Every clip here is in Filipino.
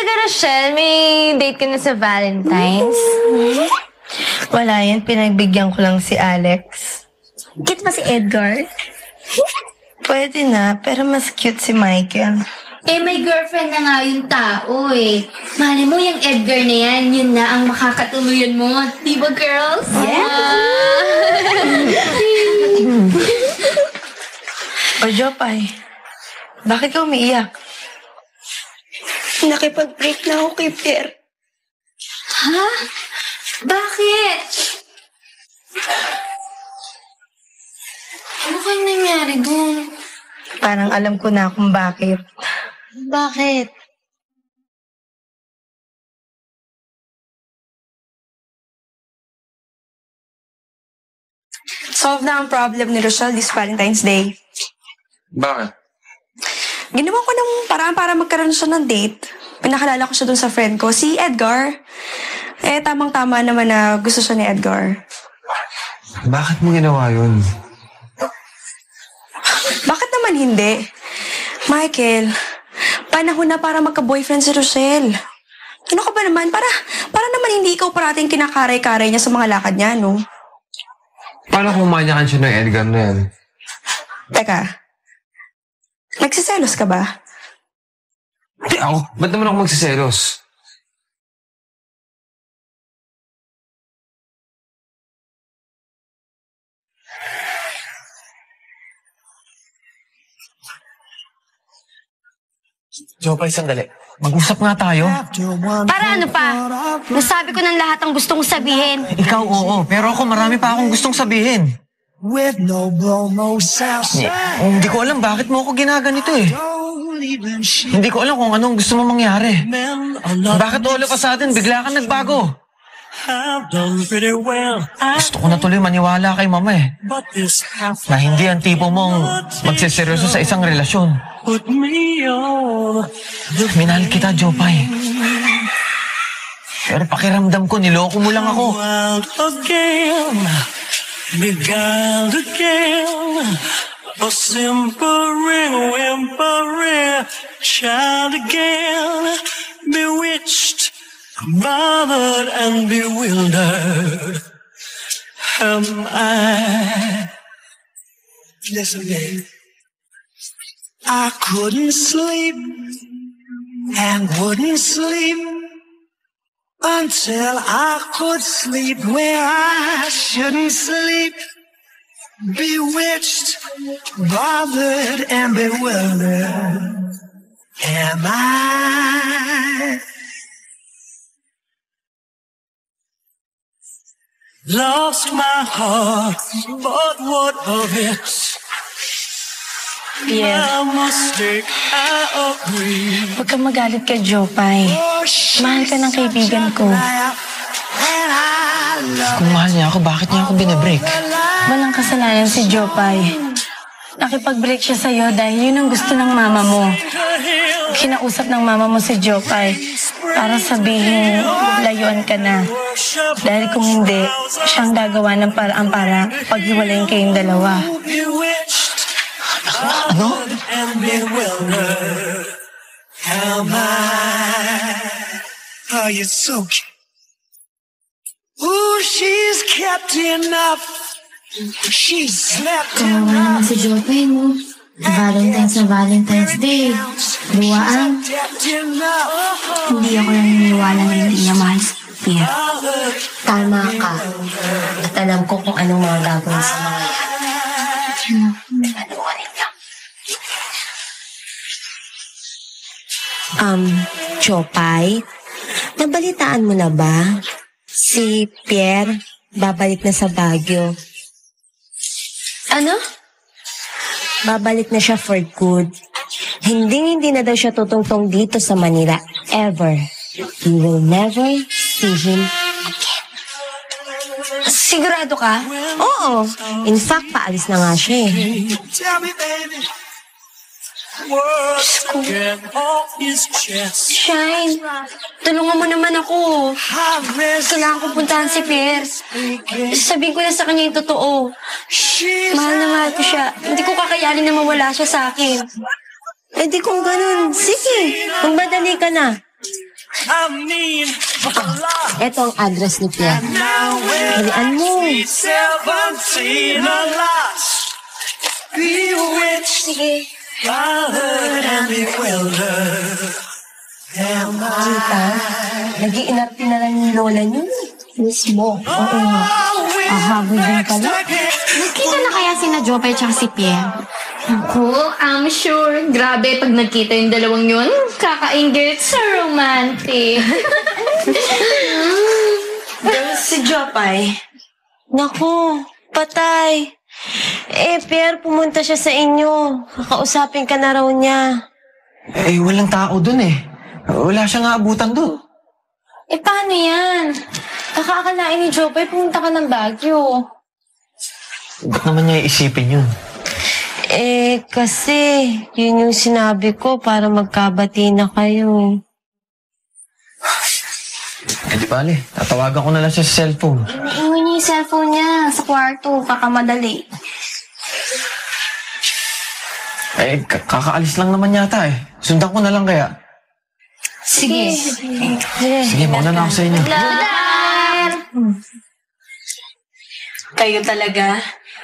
talaga, Rochelle? May date ka na sa Valentine's? Wala yan. Pinagbigyan ko lang si Alex. Cute ba si Edgar? Pwede na, pero mas cute si Michael. Eh, may girlfriend na nga yung tao eh. Mali mo, yung Edgar na yan, yun na ang makakatuluyan mo. Di ba, girls? O, Jopay, bakit ka umiiyak? Nakipag-break na ako kay Pierre. Ha? Bakit? Ano kayong nangyari dun? Parang alam ko na kung bakit. Bakit? Solve na ang problem ni Rochelle this Valentine's Day. Bakit? Ginawa ko ng paraan para magkaroon siya ng date. Pinakalala ko siya dun sa friend ko, si Edgar. Eh, tamang-tama naman na gusto siya ni Edgar. Bakit mo ginawa yun? Bakit naman hindi? Michael, panahon na para magka-boyfriend si Rochelle. Ano ka ba naman? Para naman hindi ikaw parating kinakaray-karay niya sa mga lakad niya, no? Paano kung manyakan siya ng Edgar na yan? Teka, nagsiselos ka ba? Hindi ako. Ba't naman ako magsiselos? Jopay, sandali. Mag-usap nga tayo. Para ano pa? Nasabi ko ng lahat ang gusto kong sabihin. Ikaw, oo. Pero ako, marami pa akong gustong sabihin. Hindi ko alam bakit mo ako ginaganito eh. Hindi ko alam kung anong gusto mo mangyari. Bakit all of a sudden bigla kang nagbago? Gusto ko na tuloy maniwala kay mama eh. Na hindi ang tipo mong magsiseryoso sa isang relasyon. Minahal kita, Jopay. Pero pakiramdam ko, niloko mo lang ako. Beguiled again, a simple whimpering child again, bewitched, bothered and bewildered. Am I? Listen, babe. I couldn't sleep and wouldn't sleep until I could sleep where I shouldn't sleep. Bewitched, bothered, and bewildered. Am I? Lost my heart, but what of it? Pierre, My mistake, I agree. huwag kang magalit kay Jopay. Mahal ka ng kaibigan ko. Kung mahal niya ako, bakit niya ako binibreak? Walang kasalanan si Jopay. Nakipag-break siya sa'yo dahil yun ang gusto ng mama mo. Kinausap ng mama mo si Jopay para sabihin layuan ka na. Dahil kung hindi, siyang gagawa ng paraan para paghiwalayin kayong dalawa. Ano? And bewildered. Am I? Oh, you're so cute. Ooh, she's kept enough. She's slept Kawawa naman enough. si Jopay, no? Valentine's na Valentine's Day. Duwaan. Kept enough. Hindi ako naniniwala na hindi niya mahal si Pierre. Tama ka. At alam ko kung anong mga gagawin sa mga yan. Panuwanin lang. Jopay, nabalitaan mo na ba? Si Pierre, babalik na sa Baguio. Ano? Babalik na siya for good. Hindi na daw siya tutungtong dito sa Manila. Ever. You will never see him again. Sigurado ka? Oo. In fact, paalis na nga siya eh. Tell me, baby. Words to get off his chest. Shine, tulungan mo naman ako. Kailangan ko puntahan si Pierre. Sabihin ko na sa kanya yung totoo. Mahal na mahal ko siya. Hindi ko kakayanin na mawala siya sa akin. Eh di kung ganun, sige. Magmadali ka na. I mean a lot. Ito ang address ni Pierre. Now we're Halian mo. sweet 17, a lot. Bewitched, bothered and bewildered. Am Tita, nag-iinarte na lang yung lola niyo. Mismo. Oo nga. Ahabol din pala. Nagkita na kaya si na Jopay tsaka si Pierre? Ako, I'm sure. Grabe, pag nagkita yung dalawang yun, kakaingit sa romantic. Si Jopay. Naku, patay. Pierre, pumunta siya sa inyo. Kakausapin ka na raw niya. Eh, walang tao dun eh. Wala siyang aabutan dun. Paano yan? Nakakalain ni Jopay, pumunta ka ng Baguio. Ba't naman niya iisipin yun? Kasi yun yung sinabi ko para magkabati na kayo. Di bale, tatawagan ko na lang siya sa cellphone. Iiwan niya yung cellphone niya sa kwarto, kakamadali. Kakaalis lang naman yata eh. Sundan ko na lang kaya. Sige. Sige, mauna na ako sa inyo. Kayo talaga,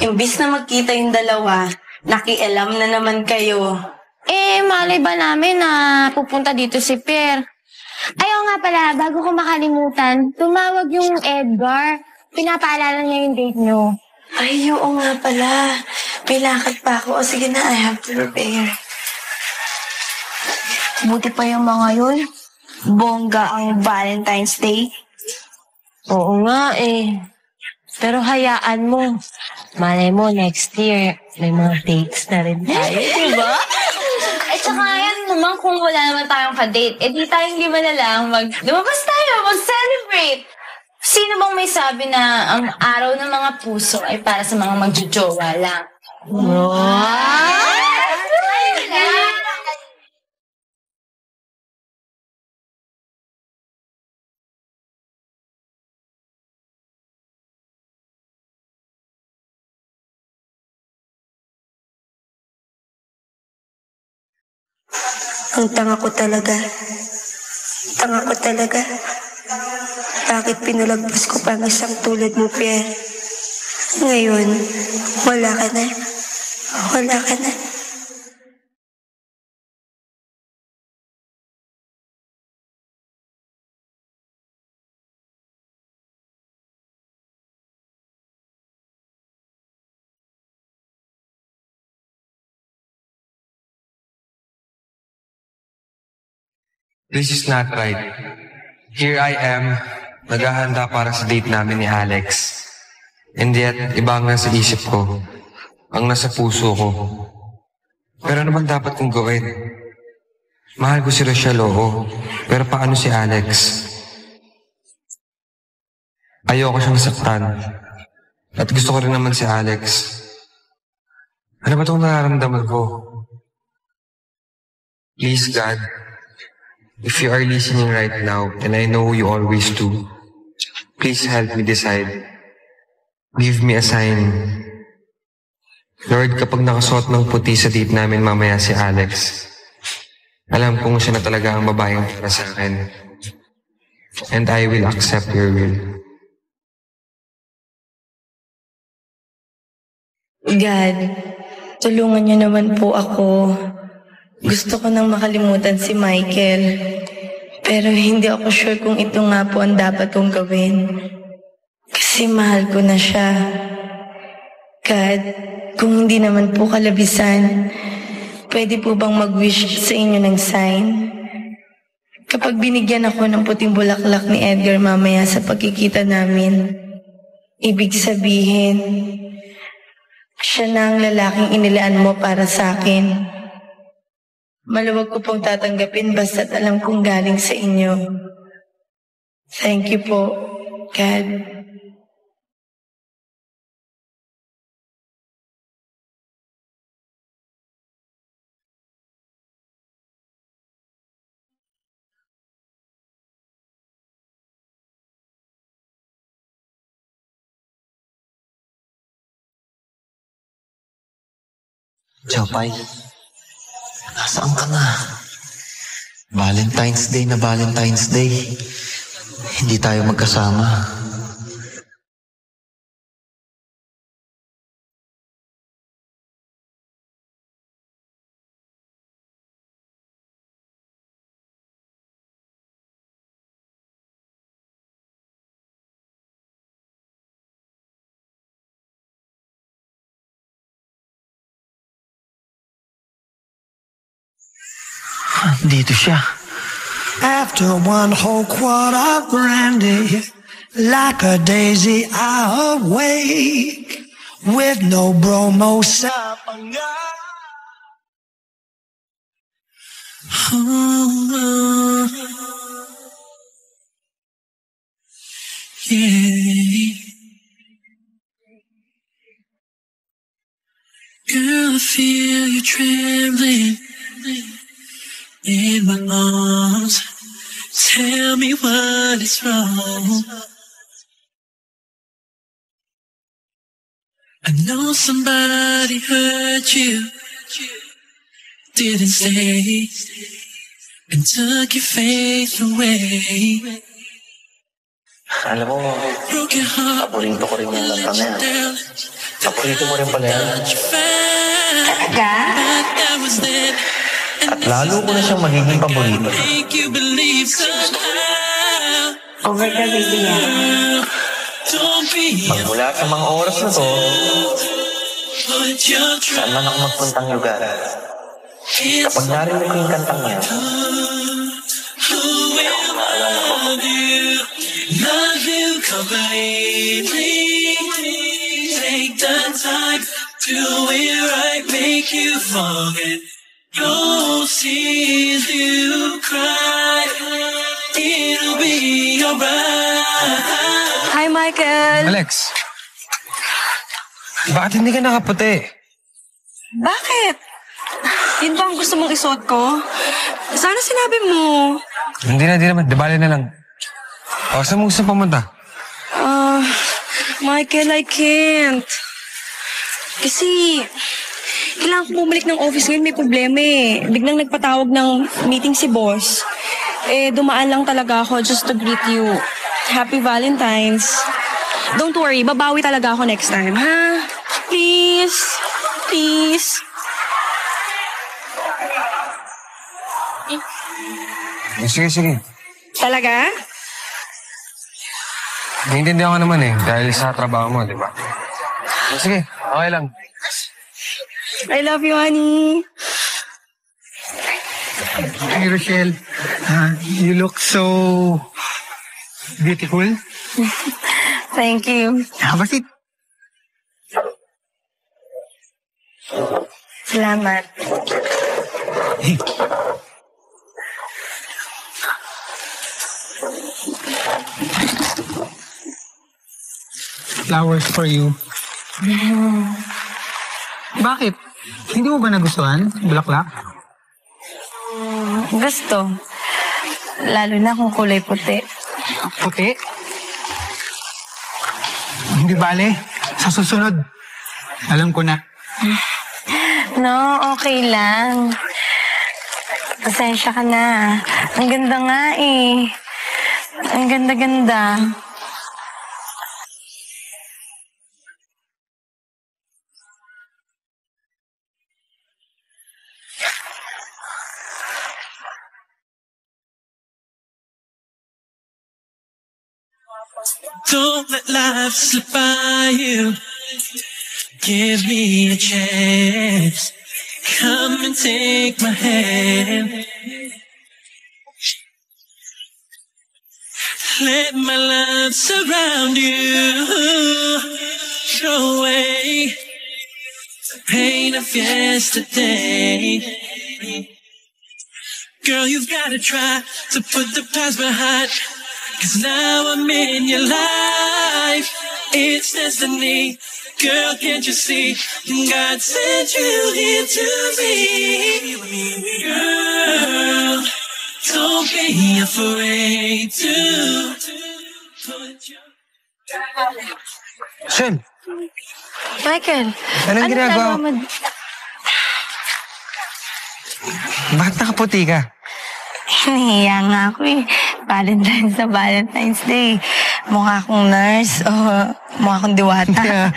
imbis na magkita yung dalawa, nakialam na naman kayo. Malay ba namin na pupunta dito si Pierre? Ayaw nga pala, bago ko makalimutan, tumawag yung Edgar. Pinapaalala niya yung date niyo. Ay, oo nga pala. May lakad pa ako. O sige na, I have to prepare. Buti pa yung mga yun. Bongga ang Valentine's Day. Oo nga Pero hayaan mo. Malay mo, next year, may mga dates na rin tayo, di ba? Tsaka yan naman kung wala naman tayong ka-date, di tayong lima na lang lumabas tayo, mag-celebrate. Sino bang may sabi na ang araw ng mga puso ay para sa mga magjojowa lang? Ang tanga ko talaga. Tanga ko talaga. Bakit pinulagpas ko pa ang isang tulad mo, Pierre? Ngayon, wala ka na. Wala ka na. This is not right. Here I am, naghahanda para sa date namin ni Alex. And yet, iba ang nasa isip ko. Ang nasa puso ko. Pero ano bang dapat kong gawin? Mahal ko si Rochelle, oo. Pero paano si Alex? Ayoko siyang saktan. At gusto ko rin naman si Alex. Ano ba itong nararamdaman ko? Please, God, if you are listening right now, and I know you always do, please help me decide. Give me a sign. Lord, kapag nakasuot ng puti sa date namin mamaya si Alex, alam kong siya na talaga ang babaeng para sa akin. And I will accept your will. God, tulungan niyo naman po ako. Gusto ko nang makalimutan si Michael. Pero hindi ako sure kung ito nga po ang dapat kong gawin. Kasi mahal ko na siya. God, kung hindi naman po kalabisan, pwede po bang mag-wish sa inyo ng sign? Kapag binigyan ako ng puting bulaklak ni Edgar mamaya sa pagkikita namin, ibig sabihin, siya na ang lalaking inilaan mo para sa akin. Maluwag ko pong tatanggapin basta't alam kong galing sa inyo. Thank you po, God. Jopay, nasaan ka na? Valentine's Day na Valentine's Day. Hindi tayo magkasama. Dito siya. After one whole quart of brandy, like a daisy I awake, with no bromo sa yeah. Girl, I feel you trembling in my arms. Tell me what is wrong. I know somebody hurt you, didn't stay, and took your faith away. Alam mo, Broke your heart, paborito ko rin yung kanta na yan. Paborito mo rin pala yan. Talaga? that was then. At lalo ko na siyang magiging paborito. Make you believe somehow. Over the baby yan. Don't be Magmula sa mga oras na to, put your saan man ako magpuntang lugar. Kapag narinig ko yung kantang yan, love you completely. Take the time, do it right, make you forget. You'll see you cry. It'll be alright. Hi, Michael. Alex, bakit hindi ka nakaputi? Bakit? Yun ba ang gusto mong isuot ko? Sana sinabi mo. Hindi naman. Dibali na lang. O, saan mo gusto pumunta? Michael, I can't. Kasi, kailangan ko bumalik ng office ngayon, may problema eh. Biglang nagpatawag ng meeting si boss. Dumaan lang talaga ako just to greet you. Happy Valentine's. Don't worry, babawi talaga ako next time, ha? Please. Please. Sige. Talaga? Naiintindihan ko naman eh, dahil sa trabaho mo, di ba? Sige, okay lang. I love you, honey. Hey, Rochelle. You look so beautiful. Thank you. Have a seat. Salamat. Hey. Flowers for you. Bakit? Hindi mo ba nagustuhan? Bulaklak? Gusto. Lalo na kung kulay puti. Puti? Hindi bale. Sa susunod. Alam ko na. No, okay lang. Pasensya ka na. Ang ganda nga eh. Ang ganda-ganda. Don't let life slip by you. Give me a chance. Come and take my hand. Let my love surround you. Throw away the pain of yesterday. Girl, you've got to try to put the past behind. 'Cause now I'm in your life. It's destiny. Girl, can't you see? God sent you here to me. Girl, don't be afraid to put your... Shell, Michael, anong ginagawa mo? Bakit nakaputi ka? Nahiya nga ako eh. Valentine's Day. Mukha akong nurse o mukha akong diwata.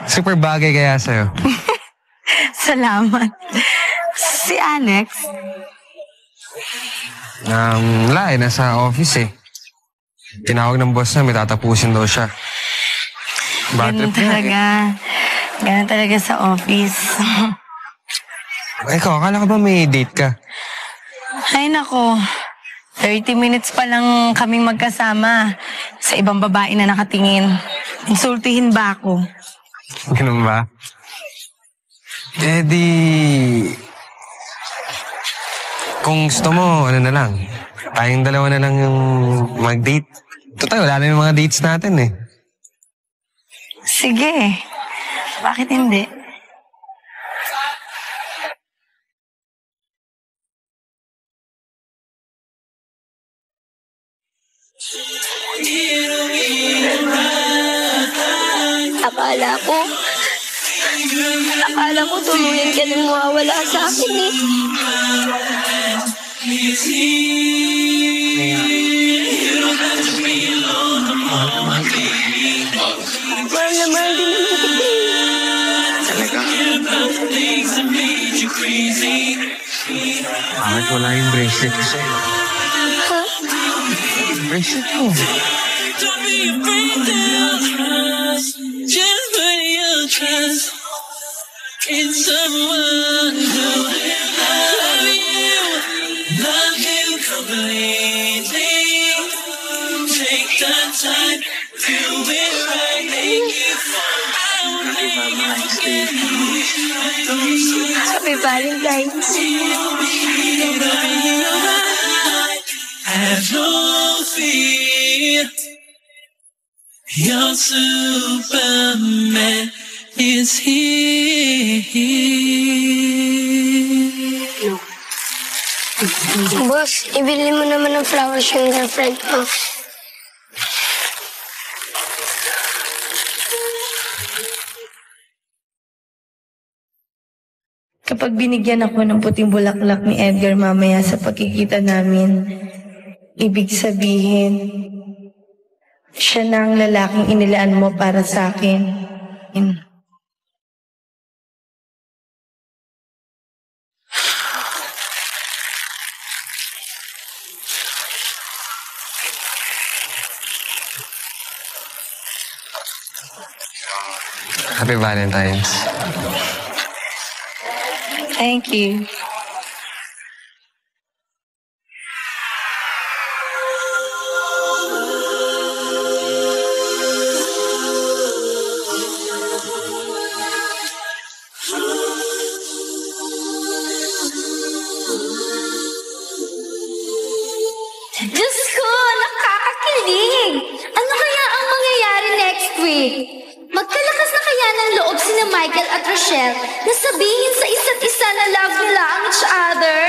Super bagay kaya sa'yo. Salamat. Si Alex? Wala nasa office eh. Tinawag ng boss na may tatapusin daw siya. Bad Ganun trip niya talaga. Ganun talaga sa office. Ikaw, akala ko ba may date ka? Ay nako, 30 minutes pa lang kaming magkasama sa ibang babae na nakatingin. Insultihin ba ako? Ganun ba? Eh di... Kung gusto mo, ano na lang. Tayong dalawa na lang yung mag-date. Total, wala na yung mga dates natin eh. Sige, bakit hindi? Akala ko tuluyan ka nang mawawala sa akin eh. Mahal na mahal din naman kita eh. Talaga? Bakit wala yung bracelet ko sa'yo? Ha? Bracelet ko. Don't be afraid to trust. Just put your trust in someone who love you completely. Take the time, do it right, make you fall. I won't make you forget. Happy Valentine's. Have no fear. Your Superman is here. Boss, ibili mo naman ng flowers yung girlfriend mo. Kapag binigyan ako ng puting bulaklak ni Edgar mamaya sa pagkikita namin, ibig sabihin, siya na ang lalaking inilaan mo para sa akin. Happy Valentine's. Thank you. Diyos ko, nakakakilig! Ano kaya ang mangyayari next week? Magkalakas na kaya ng loob sina Michael at Rochelle na sabihin sa isa't isa na love nila ang each other?